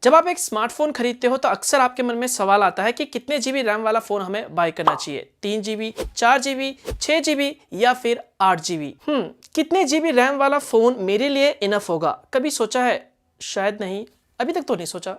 जब आप एक स्मार्टफोन खरीदते हो तो अक्सर आपके मन में सवाल आता है कि कितने जीबी रैम वाला फोन हमें बाय करना चाहिए, 3 GB, 4 GB, 6 GB या फिर 8 GB। कितने जीबी रैम वाला फोन मेरे लिए इनफ होगा? कभी सोचा है? शायद नहीं, अभी तक तो नहीं सोचा।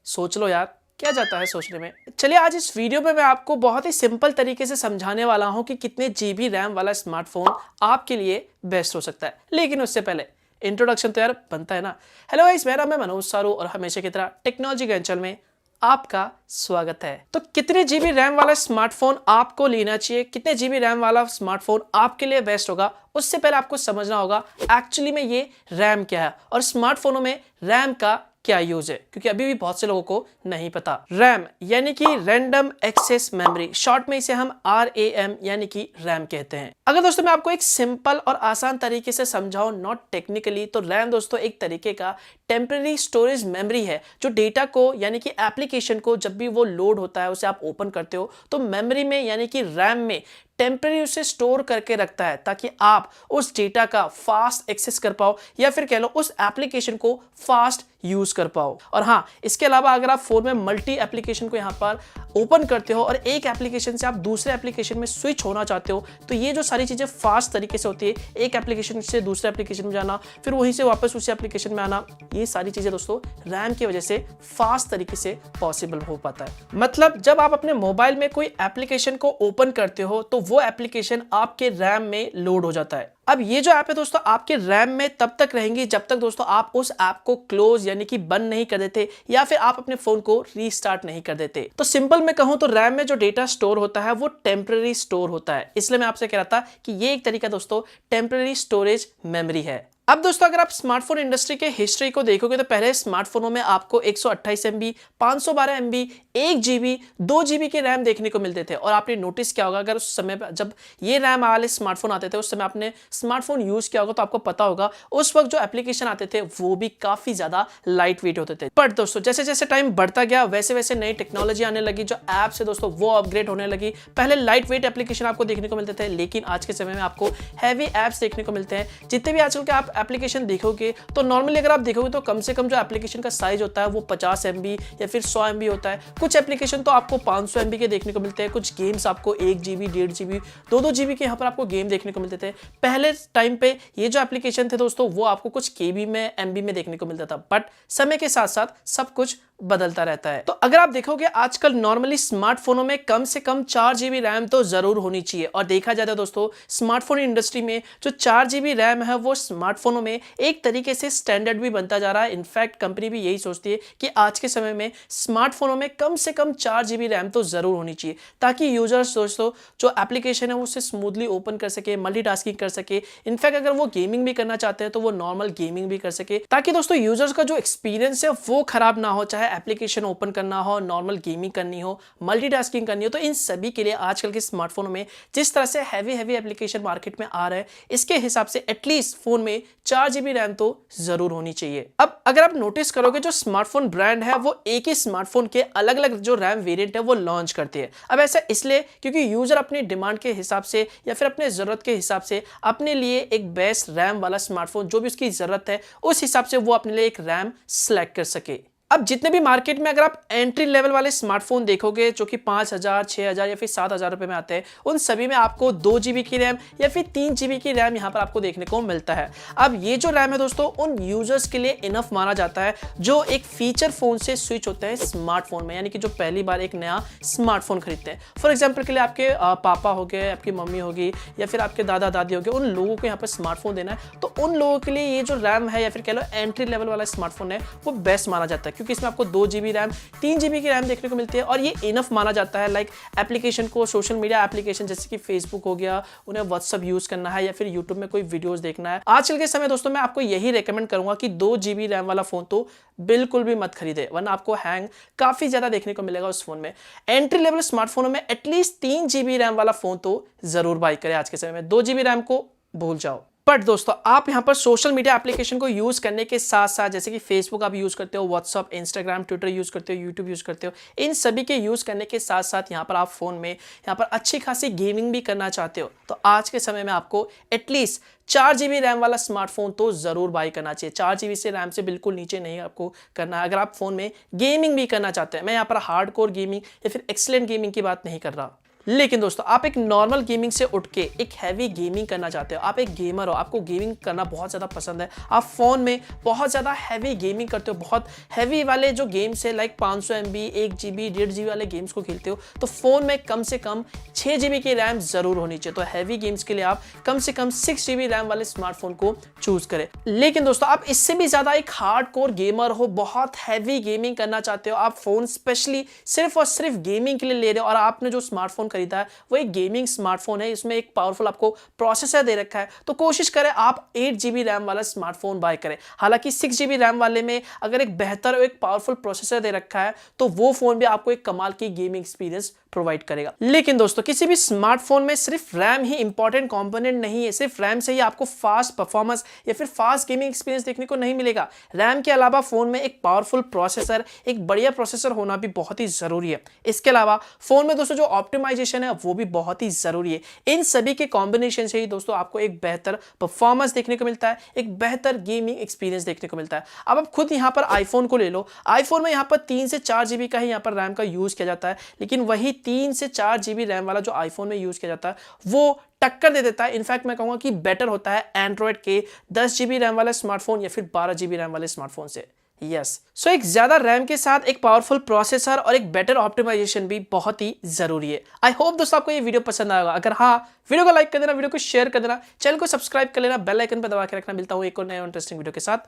सोच लो यार, क्या जाता है सोचने में। चलिए आज इस वीडियो में मैं आपको बहुत ही सिंपल तरीके से समझाने वाला हूं कि कितने जीबी रैम वाला स्मार्टफोन आपके लिए बेस्ट हो सकता है। लेकिन उससे पहले इंट्रोडक्शन तो यार बनता है ना। हेलो गाइस, मेरा मैं मनोज सारू और हमेशा की तरह टेक्नोलॉजी चैनल में आपका स्वागत है। तो कितने जीबी रैम वाला स्मार्टफोन आपको लेना चाहिए, कितने जीबी रैम वाला स्मार्टफोन आपके लिए बेस्ट होगा, उससे पहले आपको समझना होगा एक्चुअली में ये रैम क्या है और स्मार्टफोनों में रैम का क्या यूज है, क्योंकि अभी भी बहुत से लोगों को नहीं पता। रैम यानी कि रैंडम एक्सेस मेमोरी, शॉर्ट में इसे हम RAM यानी कि रैम कहते हैं। अगर दोस्तों मैं आपको एक सिंपल और आसान तरीके से समझाऊं, नॉट टेक्निकली, तो रैम दोस्तों एक तरीके का टेम्पररी स्टोरेज मेमोरी है जो डेटा को यानी कि एप्लीकेशन को जब भी वो लोड होता है, उसे आप ओपन करते हो तो मेमोरी में यानी कि रैम में टेम्पररी उसे स्टोर करके रखता है ताकि आप उस डेटा का फास्ट एक्सेस कर पाओ या फिर कह लो उस एप्लीकेशन को फास्ट यूज कर पाओ। और हाँ, इसके अलावा अगर आप फोन में मल्टी एप्लीकेशन को यहां पर ओपन करते हो और एक एप्लीकेशन से आप दूसरे एप्लीकेशन में स्विच होना चाहते हो तो ये जो सारी चीजें फास्ट तरीके से होती है, एक एप्लीकेशन से दूसरे एप्लीकेशन में जाना, फिर वहीं से वापस उसी एप्लीकेशन में आना, ये सारी चीजें दोस्तों रैम की वजह से फास्ट तरीके से पॉसिबल हो पाता है। मतलब जब आप अपने मोबाइल में कोई एप्लीकेशन को ओपन करते हो तो वो एप्लीकेशन आपके रैम में लोड हो जाता है। अब ये जो ऐप है दोस्तों आपके रैम में तब तक रहेंगी जब तक दोस्तों आप उस ऐप को क्लोज यानी कि बंद नहीं कर देते या फिर आप अपने फोन को रीस्टार्ट नहीं कर देते। तो सिंपल में कहूं तो रैम में जो डेटा स्टोर होता है वो टेम्पररी स्टोर होता है, इसलिए मैं आपसे कह रहा था कि ये एक तरीका दोस्तों टेम्पररी स्टोरेज मेमोरी है। अब दोस्तों अगर आप स्मार्टफोन इंडस्ट्री के हिस्ट्री को देखोगे तो पहले स्मार्टफोनों में आपको 128 MB, 512 MB, 1 GB, 2 GB के रैम देखने को मिलते थे। और आपने नोटिस किया होगा, अगर उस समय जब ये रैम वाले स्मार्टफोन आते थे उस समय आपने स्मार्टफोन यूज किया होगा तो आपको पता होगा उस वक्त जो एप्लीकेशन आते थे वो भी काफी ज्यादा लाइट वेट होते थे। बट दोस्तों जैसे जैसे टाइम बढ़ता गया वैसे वैसे नई टेक्नोलॉजी आने लगी, जो एप्स है दोस्तों वो अपग्रेड होने लगी। पहले लाइट वेट एप्लीकेशन आपको देखने को मिलते थे, लेकिन आज के समय में आपको हैवी एप्स देखने को मिलते हैं। जितने भी आजकल के आप एप्लीकेशन देखोगे तो नॉर्मली अगर आप देखोगे तो कम से कम जो एप्लीकेशन का साइज होता है वो 50 MB या फिर 100 MB होता है। कुछ एप्लीकेशन तो आपको 500 MB के देखने को मिलते हैं, कुछ गेम्स आपको 1 GB, 1.5 GB, 2 GB के यहाँ पर आपको गेम देखने को मिलते थे। पहले टाइम पे ये जो एप्लीकेशन थे दोस्तों वो आपको कुछ KB में, MB में देखने को मिलता था, बट समय के साथ साथ सब कुछ बदलता रहता है। तो अगर आप देखोगे आजकल नॉर्मली स्मार्टफोनों में कम से कम 4 GB रैम तो जरूर होनी चाहिए। और देखा जाता है दोस्तों स्मार्टफोन इंडस्ट्री में जो 4 GB रैम है वो स्मार्टफोनों में एक तरीके से स्टैंडर्ड भी बनता जा रहा है। इनफैक्ट कंपनी भी यही सोचती है कि आज के समय में स्मार्टफोनों में कम से कम 4 GB रैम तो जरूर होनी चाहिए ताकि यूजर्स दोस्तों जो एप्लीकेशन है उसे स्मूथली ओपन कर सके, मल्टीटास्किंग कर सके। इनफैक्ट अगर वो गेमिंग भी करना चाहते हैं तो वो नॉर्मल गेमिंग भी कर सके, ताकि दोस्तों यूजर्स का जो एक्सपीरियंस है वो खराब ना हो, चाहे एप्लीकेशन ओपन करना हो, नॉर्मल गेमिंग करनी हो, मल्टीटास्किंग करनी हो। तो इन सभी के लिए आजकल के स्मार्टफोन में जिस तरह से हैवी एप्लीकेशन मार्केट में आ रहे हैं इसके हिसाब से एटलीस्ट फोन में 4 GB रैम तो जरूर होनी चाहिए। अब अगर आप नोटिस करोगे जो स्मार्टफोन ब्रांड है वो एक ही स्मार्टफोन के अलग अलग जो रैम वेरिएंट है वो लॉन्च करते हैं। अब ऐसा इसलिए क्योंकि यूजर अपनी डिमांड के हिसाब से या फिर अपने जरूरत के हिसाब से अपने लिए एक बेस्ट रैम वाला स्मार्टफोन जो भी उसकी जरूरत है उस हिसाब से वो अपने लिए एक रैम सिलेक्ट कर सके। अब जितने भी मार्केट में अगर आप एंट्री लेवल वाले स्मार्टफोन देखोगे जो कि 5,000, 6,000 या फिर 7,000 रुपए में आते हैं, उन सभी में आपको 2 GB की रैम या फिर 3 GB की रैम यहां पर आपको देखने को मिलता है। अब ये जो रैम है दोस्तों उन यूजर्स के लिए इनफ माना जाता है जो एक फीचर फोन से स्विच होते हैं स्मार्टफोन में, यानी कि जो पहली बार एक नया स्मार्टफोन खरीदते हैं। फॉर एग्जाम्पल के लिए आपके पापा हो गए, आपकी मम्मी होगी या फिर आपके दादा दादी हो गए, उन लोगों को यहाँ पर स्मार्टफोन देना है तो उन लोगों के लिए ये जो रैम है या फिर कह लो एंट्री लेवल वाला स्मार्टफोन है वो बेस्ट माना जाता है, क्योंकि इसमें आपको 2 GB रैम, 3 GB की रैम देखने को मिलती है और ये इनफ माना जाता है। लाइक एप्लीकेशन को, सोशल मीडिया एप्लीकेशन जैसे कि फेसबुक हो गया, उन्हें व्हाट्सएप यूज करना है या फिर यूट्यूब में कोई वीडियोस देखना है। आजकल के समय दोस्तों मैं आपको यही रेकमेंड करूंगा कि 2 GB रैम वाला फोन तो बिल्कुल भी मत खरीदे, वरना आपको हैंग काफी ज्यादा देखने को मिलेगा उस फोन में। एंट्री लेवल स्मार्टफोनों में एटलीस्ट 3 GB रैम वाला फोन तो जरूर बाय करें। आज के समय में 2 GB रैम को भूल जाओ। बट दोस्तों आप यहाँ पर सोशल मीडिया एप्लीकेशन को यूज करने के साथ साथ जैसे कि फेसबुक आप यूज करते हो, व्हाट्सअप, इंस्टाग्राम, ट्विटर यूज करते हो, यूट्यूब यूज करते हो, इन सभी के यूज करने के साथ साथ यहाँ पर आप फोन में यहाँ पर अच्छी खासी गेमिंग भी करना चाहते हो, तो आज के समय में आपको एटलीस्ट 4 GB रैम वाला स्मार्टफोन तो जरूर बाय करना चाहिए। 4 GB से रैम से बिल्कुल नीचे नहीं आपको करना है अगर आप फोन में गेमिंग भी करना चाहते हैं। मैं यहाँ पर हार्डकोर गेमिंग या फिर एक्सीलेंट गेमिंग की बात नहीं कर रहा, लेकिन दोस्तों आप एक नॉर्मल गेमिंग से उठ के एक हैवी गेमिंग करना चाहते हो, आप एक गेमर हो, आपको गेमिंग करना बहुत ज़्यादा पसंद है, आप फोन में बहुत ज़्यादा हैवी गेमिंग करते हो, बहुत हैवी वाले जो गेम्स है लाइक 500 MB, 1 GB, 1.5 GB वाले गेम्स को खेलते हो, तो फोन में कम से कम 6 GB की रैम जरूर होनी चाहिए। तो हैवी गेम्स के लिए आप कम से कम 6 GB रैम वाले स्मार्टफोन को चूज करें। लेकिन दोस्तों आप इससे भी ज़्यादा एक हार्डकोर गेमर हो, बहुत हैवी गेमिंग करना चाहते हो, आप फोन स्पेशली सिर्फ और सिर्फ गेमिंग के लिए ले रहे हो और आपने जो स्मार्टफोन खरीदा है वो एक गेमिंग स्मार्टफोन है, इसमें एक पावरफुल आपको प्रोसेसर दे रखा है, तो कोशिश करें आप 8 GB रैम वाला स्मार्टफोन बाय करें। हालांकि 6 GB रैम वाले में अगर एक बेहतर और एक पावरफुल प्रोसेसर दे रखा है तो वो फोन भी आपको एक कमाल की गेमिंग एक्सपीरियंस प्रोवाइड करेगा। लेकिन दोस्तों किसी भी स्मार्टफोन में सिर्फ रैम ही इंपॉर्टेंट कंपोनेंट नहीं है, सिर्फ रैम से ही आपको फास्ट परफॉर्मेंस या फिर फास्ट गेमिंग एक्सपीरियंस देखने को नहीं मिलेगा। रैम के अलावा फोन में एक पावरफुल प्रोसेसर, एक बढ़िया प्रोसेसर होना भी बहुत ही जरूरी है। इसके अलावा फोन में दोस्तों जो ऑप्टिमाइजेशन है वो भी बहुत ही जरूरी है। इन सभी के कॉम्बिनेशन से ही दोस्तों आपको एक बेहतर परफॉर्मेंस देखने को मिलता है, एक बेहतर गेमिंग एक्सपीरियंस देखने को मिलता है। अब आप खुद यहाँ पर आईफोन को ले लो, आईफोन में यहाँ पर 3 से 4 GB का ही यहाँ पर रैम का यूज किया जाता है, लेकिन वही 3 से 4 GB रैम वाला जो आईफोन में यूज किया जाता है वो टक्कर दे देता है। इनफैक्ट मैं कहूंगा कि बेटर होता है एंड्रॉइड के 10 GB रैम वाले स्मार्टफोन या फिर 12 GB रैम वाले स्मार्टफोन से। यस, सो एक ज्यादा रैम के साथ एक पावरफुल प्रोसेसर और एक बेटर ऑप्टिमाइजेशन भी बहुत ही जरूरी है। आई होप दोस्तों आपको ये वीडियो पसंद आएगा। अगर हाँ, वीडियो को लाइक कर देना, वीडियो को शेयर कर देना, चैनल को सब्सक्राइब कर लेना, बेल आइकन पर दबा के रखना। मिलता हूं एक और नए इंटरेस्टिंग वीडियो के साथ,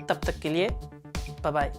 तब तक के लिए बाय बाय।